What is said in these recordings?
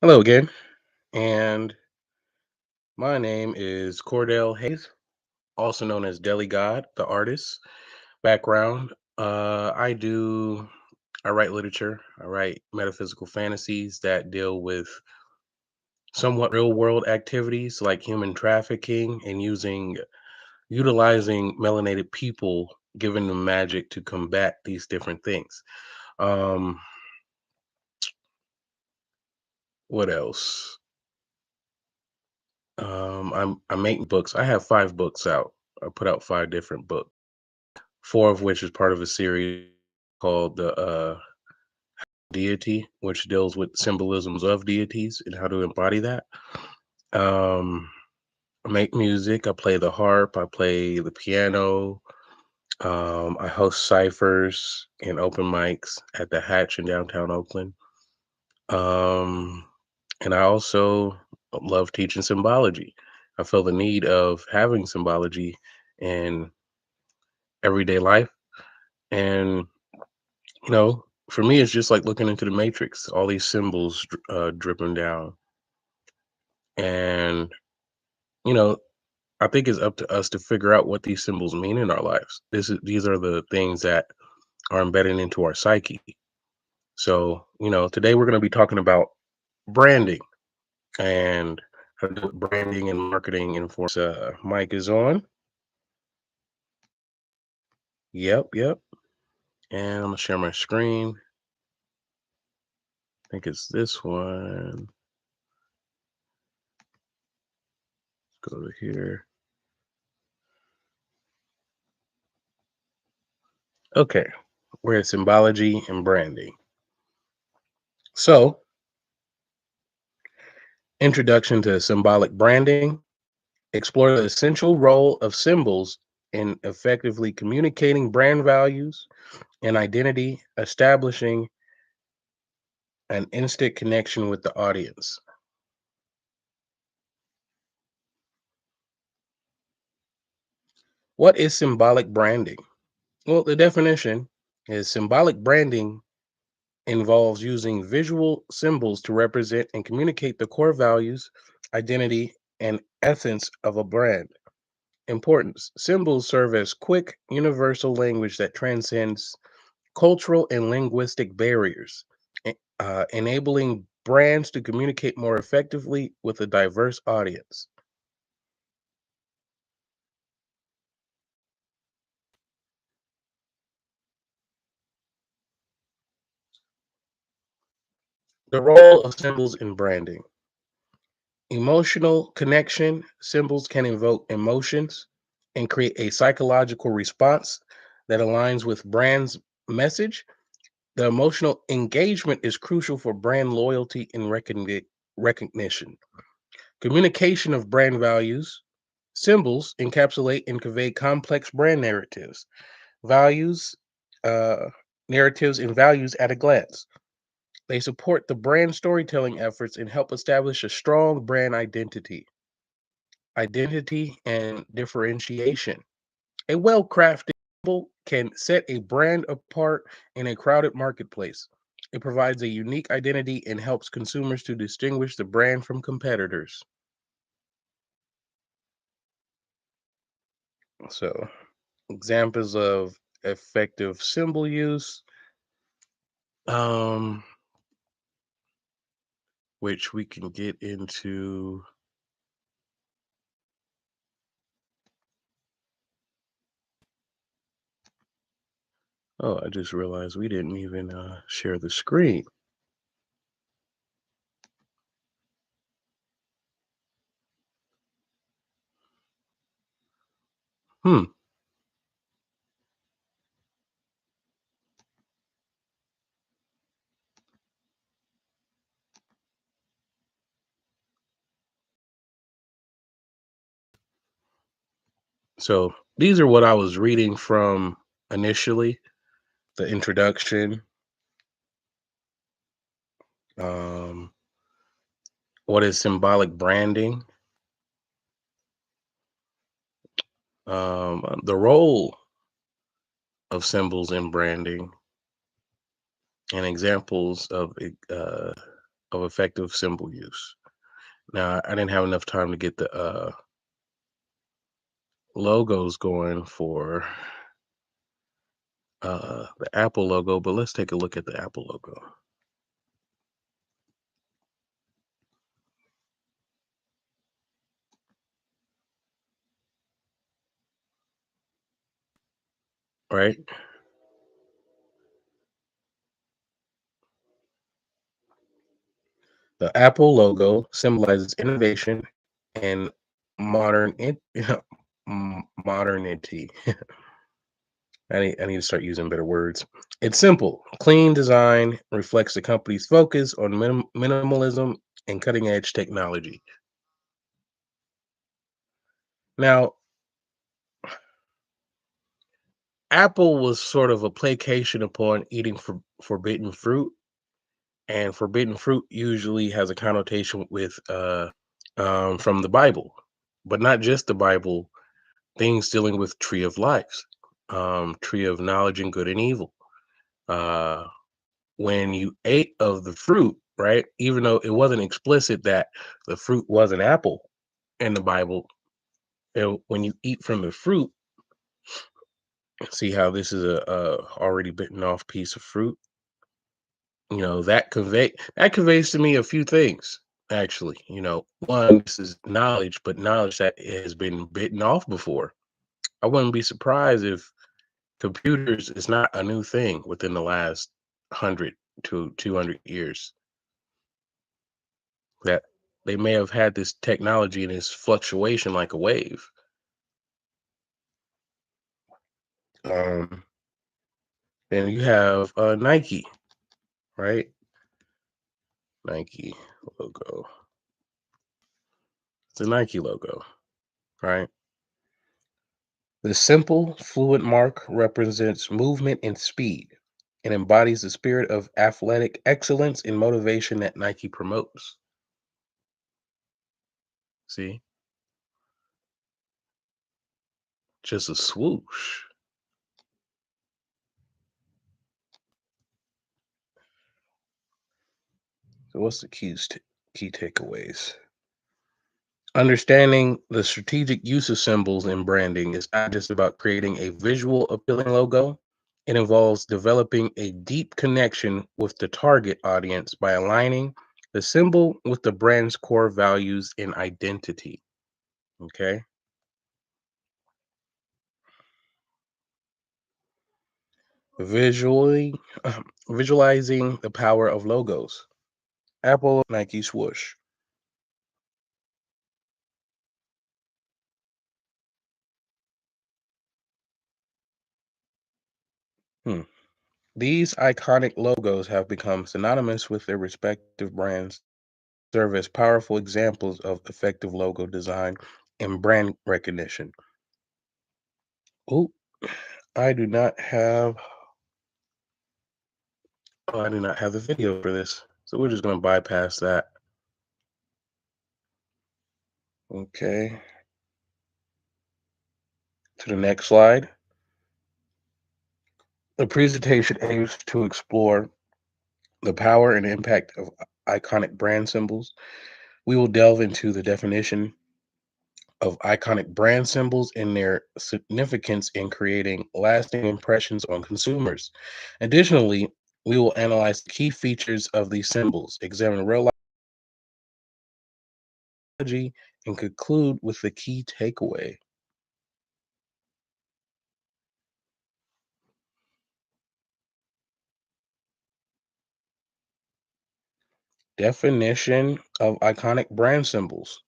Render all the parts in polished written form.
Hello again, and my name is Cordell Hayes, also known as Deli God, the artist. Background: I write literature. I write metaphysical fantasies that deal with somewhat real world activities like human trafficking and utilizing melanated people, giving them magic to combat these different things. Um, what else? I'm making books. I have 5 books out. I put out 5 different books. 4 of which is part of a series called the Deity, which deals with symbolisms of deities and how to embody that. Um, I make music. I play the harp. I play the piano. I host ciphers and open mics at the Hatch in downtown Oakland. Um, and I also love teaching symbology. I feel the need of having symbology in everyday life. And for me, it's just like looking into the matrix, all these symbols dripping down. And, you know, I think it's up to us to figure out what these symbols mean in our lives. These are the things that are embedded into our psyche. So, today we're going to be talking about branding and how to do branding and marketing mic is on. Yep, yep. And I'm going to share my screen. I think it's this one. Go to here. Okay. We're at symbology and branding. So, introduction to symbolic branding, explore the essential role of symbols in effectively communicating brand values and identity, establishing an instant connection with the audience. What is symbolic branding? Well, the definition is symbolic branding involves using visual symbols to represent and communicate the core values, identity, and essence of a brand. Importance: symbols serve as quick, universal language that transcends cultural and linguistic barriers, enabling brands to communicate more effectively with a diverse audience. The role of symbols in branding: emotional connection. Symbols can evoke emotions and create a psychological response that aligns with brand's message. The emotional engagement is crucial for brand loyalty and recognition. Communication of brand values. Symbols encapsulate and convey complex brand values, uh, narratives, and values at a glance. They support the brand storytelling efforts and help establish a strong brand identity. Identity and differentiation. A well crafted symbol can set a brand apart in a crowded marketplace. It provides a unique identity and helps consumers to distinguish the brand from competitors. So, examples of effective symbol use, um, which we can get into. Oh, I just realized we didn't even share the screen. Hmm. So these are what I was reading from initially, the introduction. Um, what is symbolic branding? The role of symbols in branding, and examples of effective symbol use. Now, I didn't have enough time to get the logos going for the Apple logo, but let's take a look at the Apple logo. Right? The Apple logo symbolizes innovation and modernity. I need to start using better words. It's simple, clean design reflects the company's focus on minimalism and cutting edge technology. Now, Apple was sort of a placation upon eating forbidden fruit, and forbidden fruit usually has a connotation with from the Bible, but not just the Bible. Things dealing with tree of life, tree of knowledge and good and evil. Uh, when you ate of the fruit, right? Even though it wasn't explicit that the fruit was an apple in the Bible, when you eat from the fruit, see how this is a already bitten off piece of fruit. That conveys to me a few things. Actually, one, this is knowledge, but knowledge that has been bitten off before. I wouldn't be surprised if computers is not a new thing within the last 100 to 200 years, that they may have had this technology and its fluctuation like a wave. um then you have Nike, right? Nike logo. It's a Nike logo, right? The simple fluid mark represents movement and speed and embodies the spirit of athletic excellence and motivation that Nike promotes. See, just a swoosh. So what's the key takeaways? Understanding the strategic use of symbols in branding is not just about creating a visual appealing logo. It involves developing a deep connection with the target audience by aligning the symbol with the brand's core values and identity. Okay. Visually, visualizing the power of logos. Apple, Nike, swoosh. Hmm. These iconic logos have become synonymous with their respective brands, serve as powerful examples of effective logo design and brand recognition. Oh, I do not have I do not have the video for this. So we're just going to bypass that. Okay. To the next slide. The presentation aims to explore the power and impact of iconic brand symbols. We will delve into the definition of iconic brand symbols and their significance in creating lasting impressions on consumers. Additionally, we will analyze the key features of these symbols, examine real life, and conclude with the key takeaway. Definition of iconic brand symbols.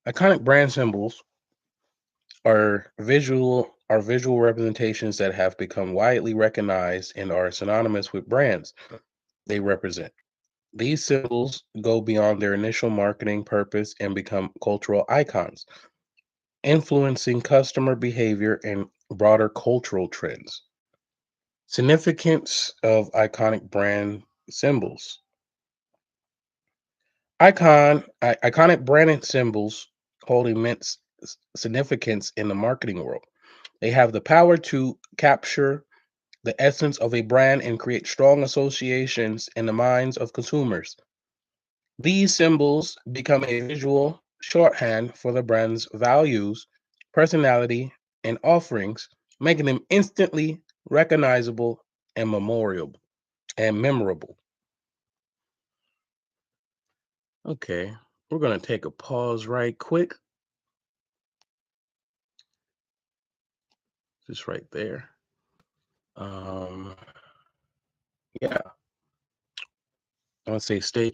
Iconic brand symbols are visual representations that have become widely recognized and are synonymous with brands they represent. These symbols go beyond their initial marketing purpose and become cultural icons, influencing customer behavior and broader cultural trends. Significance of iconic brand symbols. Iconic branded symbols hold immense significance in the marketing world. They have the power to capture the essence of a brand and create strong associations in the minds of consumers. These symbols become a visual shorthand for the brand's values, personality, and offerings, making them instantly recognizable and memorable. Okay, we're going to take a pause right quick, just right there. Yeah, I want to say stay